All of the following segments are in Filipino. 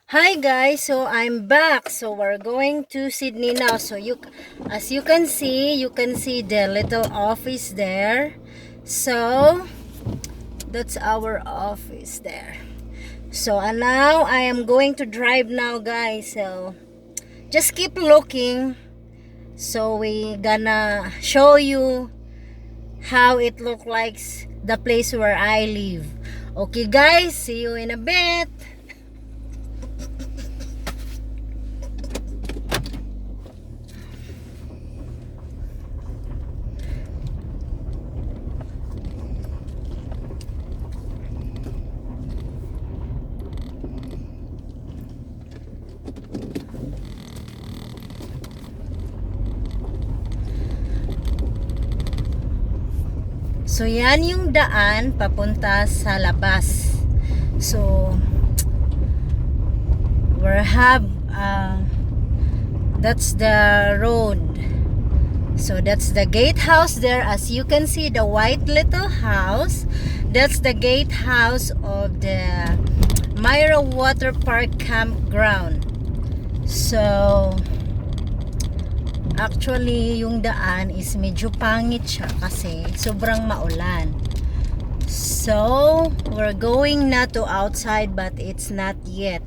Hi guys, so I'm back. So we're going to Sydney now. So as you can see the little office there. So that's our office there. So and now I am going to drive now, guys. So just keep looking. So we gonna show you how it look like the place where I live. Okay guys, see you in a bit. So yan yung daan papunta sa labas. So that's the road. So that's the gatehouse there. As you can see, the white little house, that's the gatehouse of the Myra Water Park Campground. So actually, yung daan is medyo pangit siya kasi sobrang maulan. So, we're going na to outside but it's not yet.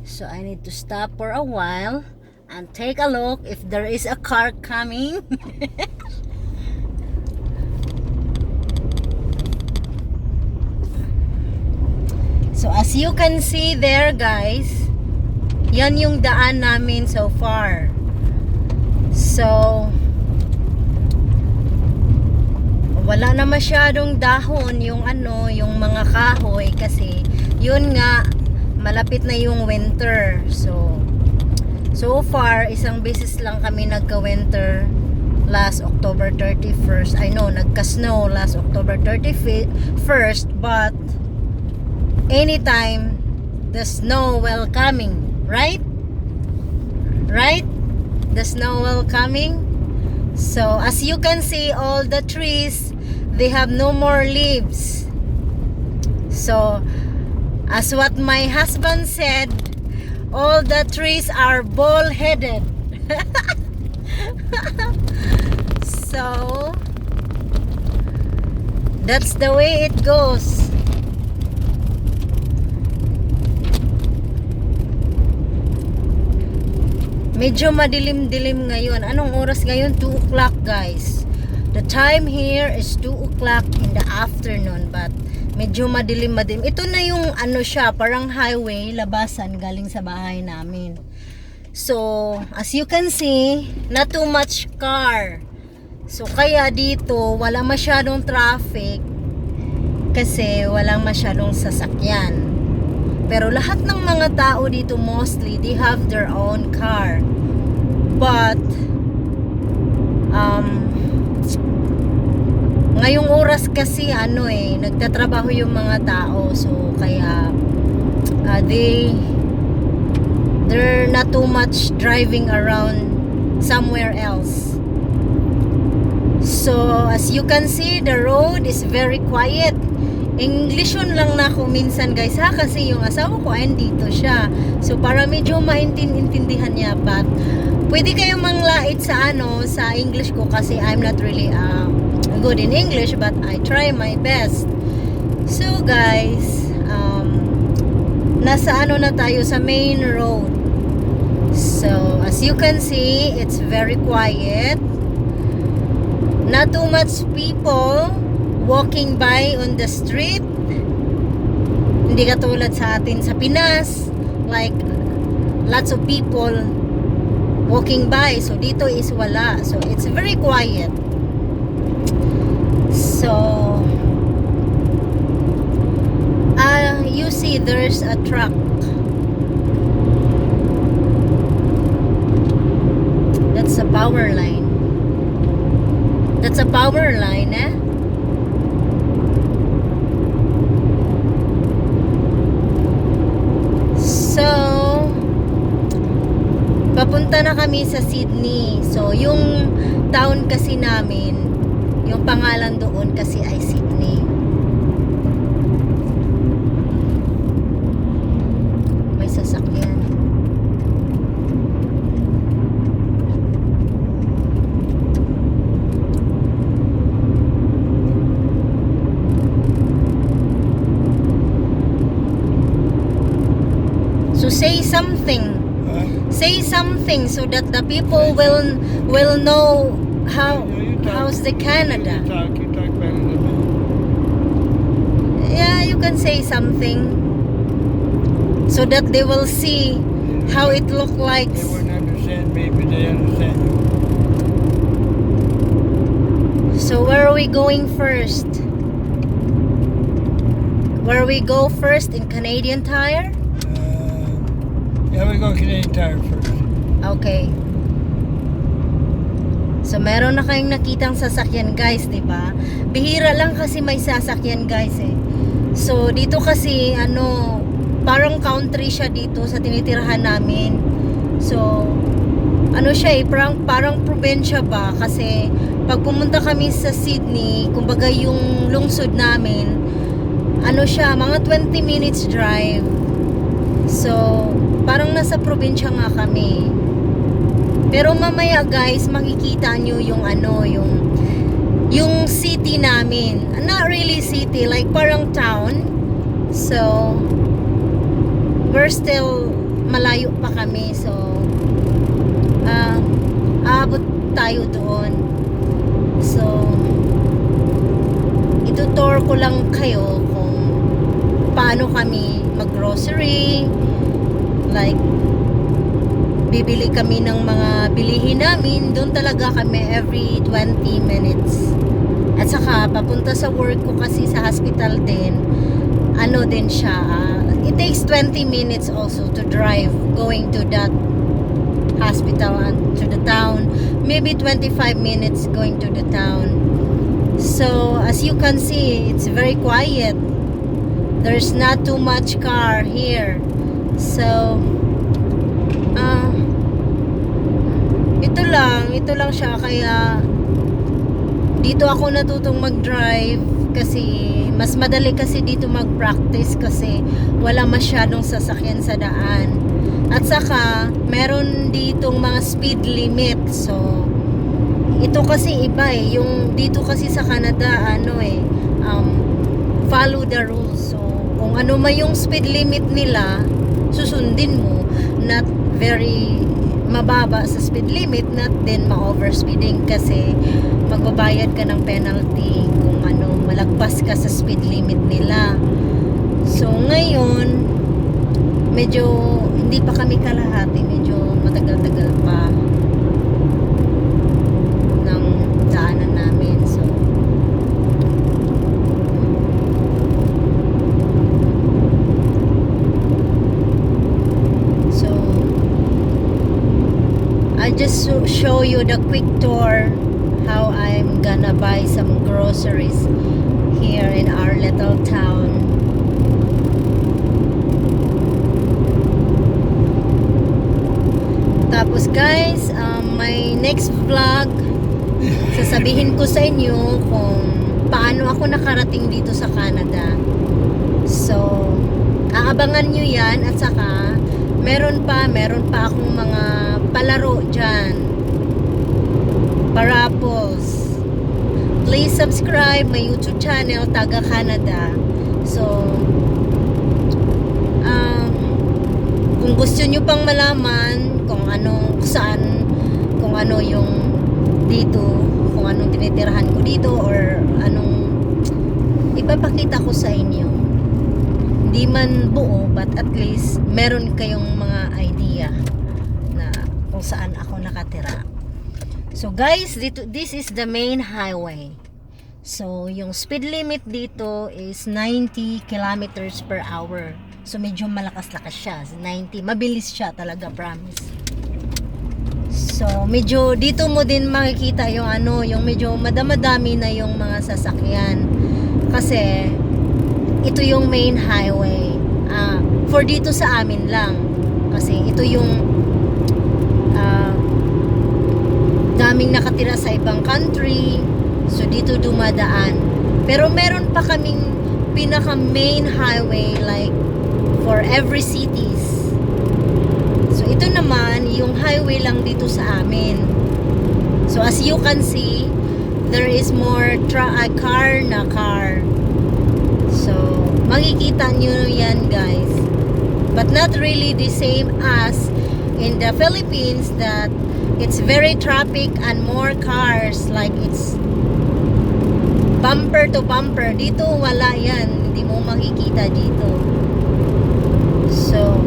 So, I need to stop for a while and take a look if there is a car coming. So, as you can see there, guys, yan yung daan namin so far. So wala na masyadong dahon yung yung mga kahoy kasi yun nga malapit na yung winter. So far isang beses lang kami nagka-winter last October 31st. I know nagka-snow last October 31st, but anytime the snow will coming, right? The snow will coming. So as you can see, all the trees, they have no more leaves. So as what my husband said, all the trees are bald-headed. So that's the way it goes. Medyo madilim-dilim ngayon. Anong oras ngayon? 2 o'clock, guys. The time here is 2 o'clock in the afternoon, but medyo madilim-madilim. Ito na yung siya, parang highway, labasan galing sa bahay namin. So, as you can see, not too much car. So, kaya dito, wala masyadong traffic kasi walang masyadong sasakyan. Pero lahat ng mga tao dito mostly, they have their own car. But ngayong oras kasi nagtatrabaho yung mga tao. So kaya they're not too much driving around somewhere else. So as you can see, the road is very quiet. Englisyon lang na ako minsan, guys, ha, kasi yung asawa ko ay dito siya. So para medyo maintindihan niya, but pwede kayong manglait sa sa English ko kasi I'm not really good in English, but I try my best. So guys, nasa na tayo sa main road. So as you can see, it's very quiet. Not too much people walking by on the street. Hindi katulad sa atin sa Pinas, like lots of people walking by. So dito is wala. So it's very quiet. So you see there's a truck. That's a power line. That's a power line, eh? So, papunta na kami sa Sydney. So, yung town kasi namin, yung pangalan doon kasi ay Sydney. May sasakyan. something. Huh? Say something so that the people will know how's the Canada. You talk better than me. Yeah, you can say something so that they will see how it look like. They wouldn't understand me, but they understand you. So where are we going first? Where we go first in Canadian Tire? Yeah, we go Canadian Tire first. Okay. So meron na kayong nakitang sasakyan guys, di ba? Bihira lang kasi may sasakyan guys eh. So dito kasi parang country siya dito sa tinitirahan namin. So siya eh, parang probinsya ba, kasi pag pumunta kami sa Sydney, kumbaga yung lungsod namin, siya, mga 20 minutes drive. So parang nasa probinsya nga kami. Pero mamaya guys, makikita nyo yung yung city namin. Not really city, like parang town. So we're still malayo pa kami. So aabot tayo doon. So itutour ko lang kayo kung paano kami mag-grocery, like bibili kami ng mga bilihin namin. Doon talaga kami every 20 minutes. At saka papunta sa work ko kasi sa hospital din, din siya, it takes 20 minutes also to drive going to that hospital and to the town. Maybe 25 minutes going to the town. So as you can see, it's very quiet. There's not too much car here. So ito lang siya, kaya dito ako natutong mag-drive kasi mas madali kasi dito mag-practice kasi wala masyadong sasakyan sa daan. At saka meron ditong mga speed limit. So ito kasi iba eh, yung dito kasi sa Canada follow the rules. So kung ano man yung speed limit nila, susundin mo. Not very mababa sa speed limit, not din ma-overspeeding kasi magbabayad ka ng penalty kung malagpas ka sa speed limit nila. So ngayon medyo hindi pa kami kalahati, medyo matagal-tagal pa ng daanan namin. So I just show you the quick tour how I'm gonna buy some groceries here in our little town. Tapos guys, my next vlog, sasabihin ko sa inyo kung paano ako nakarating dito sa Canada. So aabangan nyo yan. At saka meron pa akong mga palaro dyan, parables. Please subscribe my YouTube channel, Taga Canada. So kung gusto nyo pang malaman kung ano yung dito, kung anong tinitirahan ko dito, or anong ipapakita ko sa inyo, hindi man buo but at least meron kayong mga idea na kung saan ako nakatira. So guys, this is the main highway. So yung speed limit dito is 90 kilometers per hour. So medyo malakas-lakas siya, 90, mabilis siya talaga, promise. So medyo dito mo din makikita yung yung medyo madami na yung mga sasakyan. Kasi ito yung main highway. For dito sa amin lang. Kasi ito yung daming nakatira sa ibang country. So dito dumadaan. Pero meron pa kaming pinaka main highway like for every cities. So ito naman yung highway lang dito sa amin. So as you can see, there is more car na car. So makikita nyo yan guys. but not really the same as in the Philippines, that it's very traffic and more cars, like it's bumper to bumper. Dito wala yan, hindi mo makikita dito. So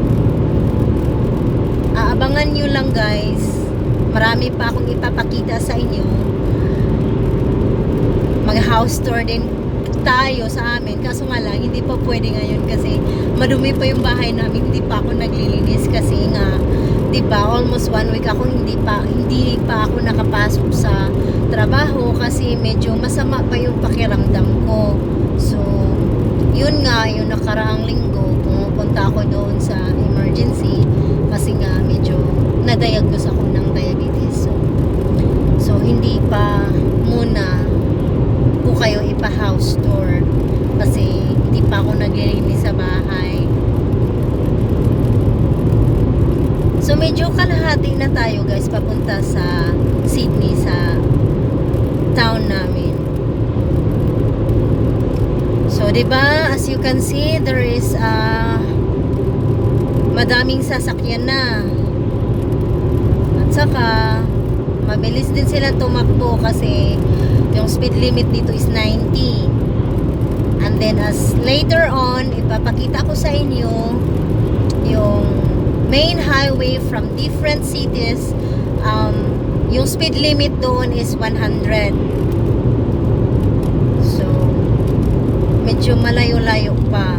aabangan nyo lang guys, marami pa akong ipapakita sa inyo. Mag house tour din tayo sa amin, kaso nga lang hindi pa pwede ngayon kasi madumi pa yung bahay namin, hindi pa ako naglilinis kasi nga, diba, almost 1 week ako hindi pa ako nakapasok sa trabaho kasi medyo masama pa yung pakiramdam ko. So yun nga, yung nakaraang linggo pumupunta ako doon sa emergency kasi nga medyo na-diagnose ako ng diabetes. So hindi pa muna ko kayo ipa-house tour kasi hindi pa ako naglilinis sa bahay. So medyo kalahati na tayo guys papunta sa Sydney, sa town namin. So 'di ba, as you can see, there is madaming sasakyan na. At saka mabilis din silang tumakbo kasi yung speed limit dito is 90. And then as later on, ipapakita ko sa inyo yung main highway from different cities. Yung speed limit doon is 100. So medyo malayo-layo pa.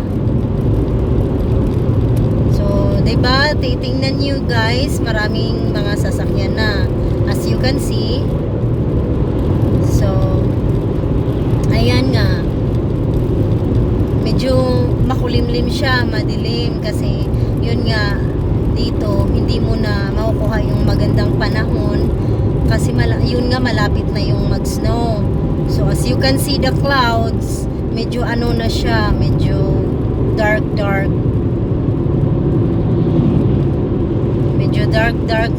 So 'di ba, titingnan niyo guys, maraming mga sasakyan na, as you can see. So ayan nga, medyo makulimlim siya, madilim kasi yun nga, dito hindi mo na makukuha yung magandang panahon kasi yun nga, malapit na yung mag-snow. So as you can see the clouds, medyo ano na siya, medyo dark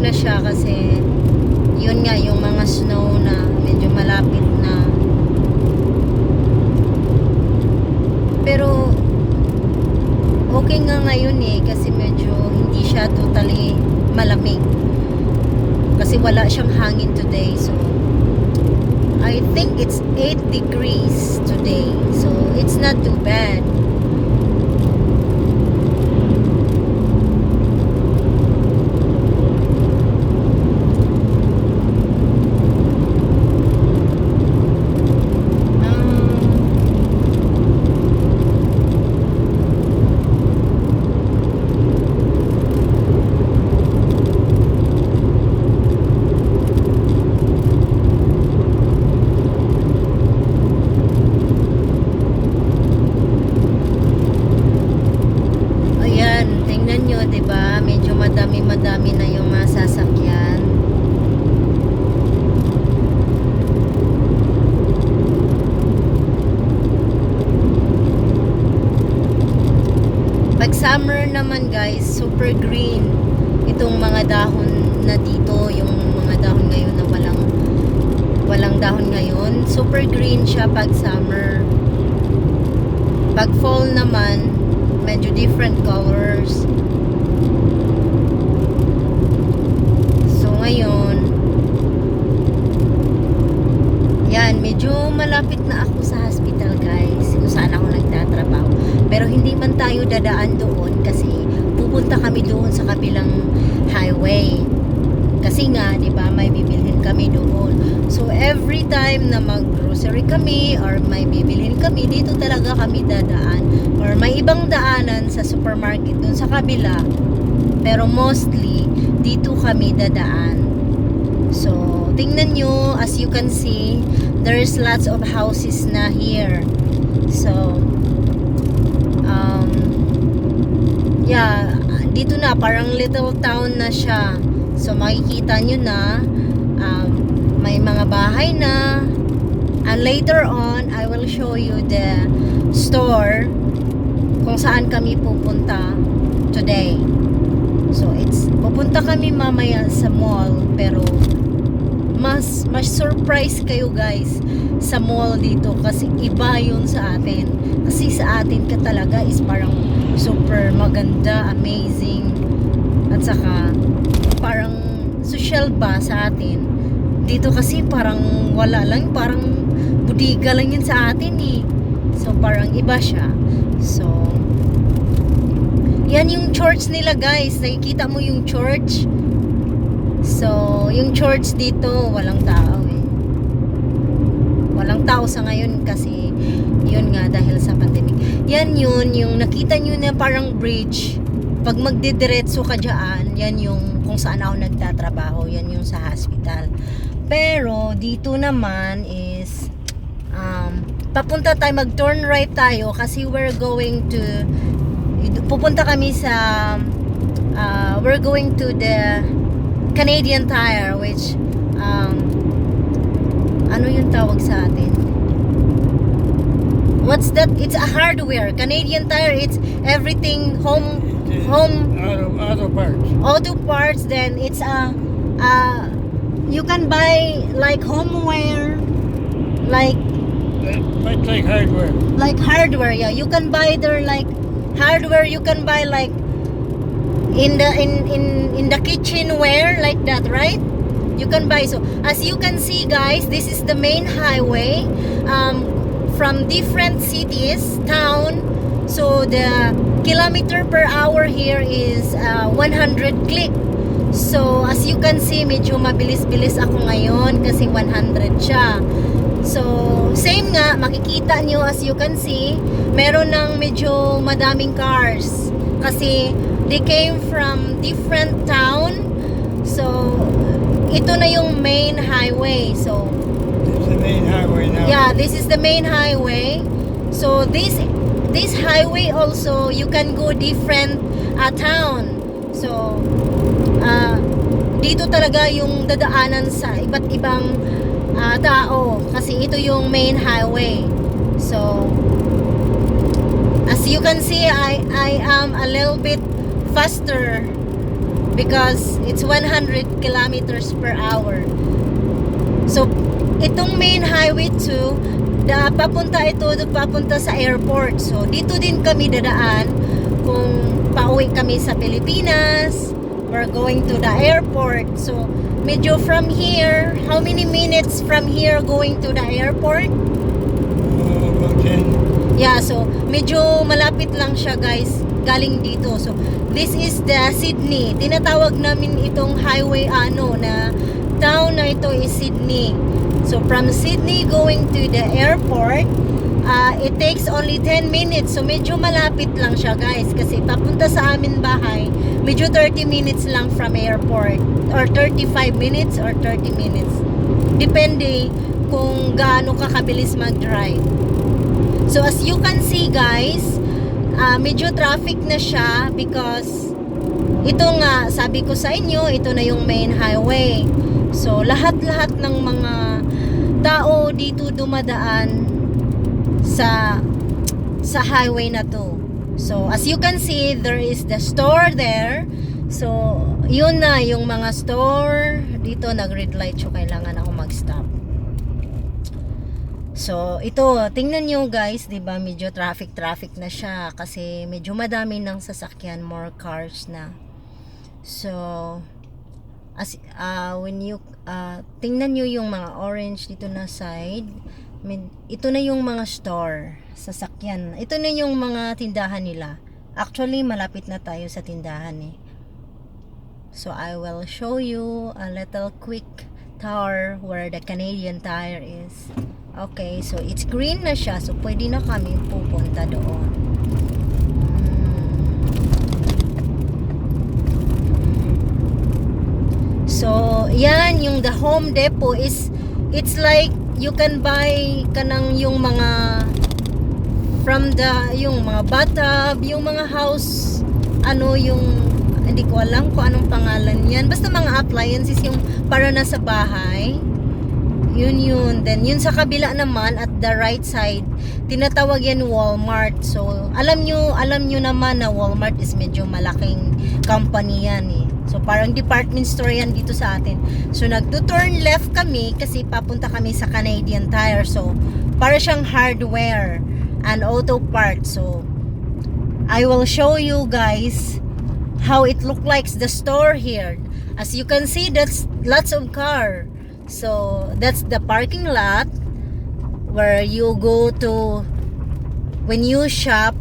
na siya kasi yun nga, yung mga snow na medyo malapit na. Pero okay nga ngayon kasi medyo hindi siya totally malamig kasi wala siyang hangin today. So I think it's 8 degrees today, so it's not too bad. Diba, medyo madami na yung mga sasakyan. Pag summer naman guys, super green itong mga dahon na dito, yung mga dahon ngayon na walang dahon ngayon, super green siya pag summer. Pag fall naman, medyo different colors. Ngayon, yan, medyo malapit na ako sa hospital guys, kung saan ako nagtatrabaho. Pero hindi man tayo dadaan doon kasi pupunta kami doon sa kabilang highway. Kasi nga, di ba, may bibilhin kami doon. So every time na mag-grocery kami or may bibilhin kami, dito talaga kami dadaan. Or may ibang daanan sa supermarket doon sa kabila. Pero mostly, dito kami dadaan. So, tingnan nyo, as you can see, there's lots of houses na here. So, yeah, dito na, parang little town na siya. So, makikita nyo na, may mga bahay na. And later on, I will show you the store kung saan kami pupunta today. So, pupunta kami mamaya sa mall, pero mas surprise kayo guys sa mall dito kasi iba yun sa atin. Kasi sa atin ka talaga is parang super maganda, amazing, at saka parang social ba sa atin. Dito kasi parang wala lang, parang budiga lang yun sa atin eh. So parang iba siya. So yan yung church nila guys. Nakikita mo yung church. So yung church dito walang tao eh. Walang tao sa ngayon kasi yun nga dahil sa pandemic. Yan yun, yung nakita nyo na parang bridge. Pag magdidiretso ka dyan, yan yung kung saan ako nagtatrabaho. Yan yung sa hospital. Pero dito naman is papunta tayo, mag-turn right tayo kasi we're going to pupunta kami sa we're going to the Canadian Tire, which ano yung tawag sa atin? What's that? It's a hardware. Canadian Tire, it's everything home auto parts. Then it's you can buy like homeware, like hardware. Like hardware, yeah. You can buy there like hardware. You can buy like in the kitchenware like that, right? You can buy. So as you can see, guys, this is the main highway from different cities, town. So the kilometer per hour here is 100 click. So as you can see, medyo mabilis-bilis ako ngayon kasi 100 siya. So same nga, makikita nyo as you can see, meron ng medyo madaming cars kasi they came from different town. So ito na yung main highway. So It's the main highway now. yeah, this is the main highway. So this highway also you can go different town. So dito talaga yung dadaanan sa iba't ibang tao kasi ito yung main highway. So as you can see, I am a little bit faster because it's 100 kilometers per hour. So itong main highway 2, papunta sa airport. So dito din kami dadaan kung pauwi kami sa Pilipinas. We're going to the airport. So medyo from here, how many minutes from here going to the airport? About 10. Yeah, so medyo malapit lang siya guys, galing dito. So this is the Sydney. Tinatawag namin itong highway na town na ito is Sydney. So from Sydney going to the airport, it takes only 10 minutes. So medyo malapit lang siya guys kasi papunta sa amin bahay, medyo 30 minutes lang from airport, or 35 minutes or 30 minutes. Depende kung gaano ka kabilis mag-drive. So as you can see guys, medyo traffic na siya because ito nga, sabi ko sa inyo, ito na yung main highway. So lahat-lahat ng mga tao dito dumadaan sa highway na to. So as you can see, there is the store there. So yun na yung mga store dito, nag-red light, so kailangan ako mag-stop. So ito, tingnan nyo guys, 'di ba? Medyo traffic na siya kasi medyo madami ng sasakyan, more cars na. So as when you tingnan nyo yung mga orange dito na side, ito na yung mga store, sasakyan. Ito na yung mga tindahan nila. Actually, malapit na tayo sa tindahan eh. So I will show you a little quick tour where the Canadian Tire is. Okay, so it's green na siya, so pwede na kami pupunta doon. So yan, yung the Home Depot is, it's like you can buy kanang yung mga from the, yung mga bathtub, yung mga house, yung hindi ko alam kung anong pangalan yan, basta mga appliances yung para na sa bahay. Yun. Then yun sa kabila naman at the right side, tinatawag yan Walmart. So alam nyo naman na Walmart is medyo malaking company yan eh. So parang department store yan dito sa atin. So nagto-turn left kami kasi papunta kami sa Canadian Tire. So para siyang hardware and auto parts. So I will show you guys how it look like the store here. As you can see, that's lots of car. So that's the parking lot where you go to when you shop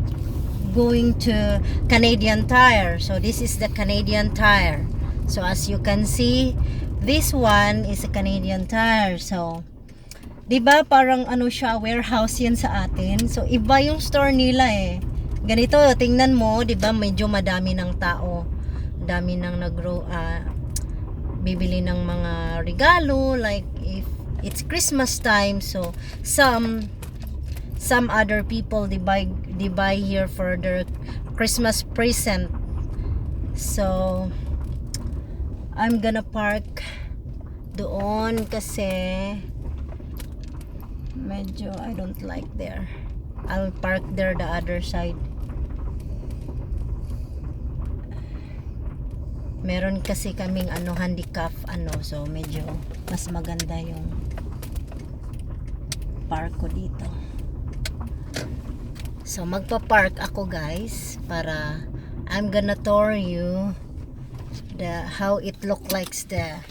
going to Canadian Tire. So this is the Canadian Tire. So as you can see, this one is a Canadian Tire. So 'di ba parang ano siya, warehouse yan sa atin. So iba yung store nila eh. Ganito, tingnan mo, 'di ba, medyo madami ng tao. Dami nang bibili ng mga regalo, like if it's Christmas time. So some other people they buy here for their Christmas present. So I'm gonna park doon kasi medyo I don't like there. I'll park there the other side. Meron kasi kaming handicap so medyo mas maganda yung park ko dito. So magpa-park ako guys para I'm gonna tour you how it look like the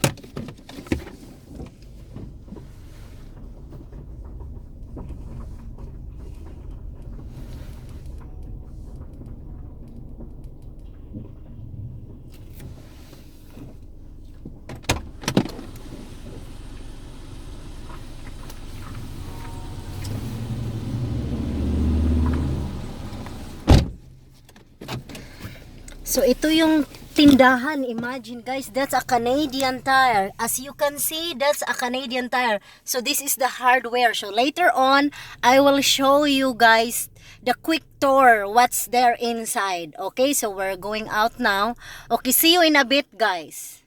So ito yung tindahan. Imagine guys, that's a Canadian Tire. As you can see, that's a Canadian Tire. So this is the hardware. So later on, I will show you guys the quick tour what's there inside. Okay, so we're going out now. Okay, see you in a bit guys.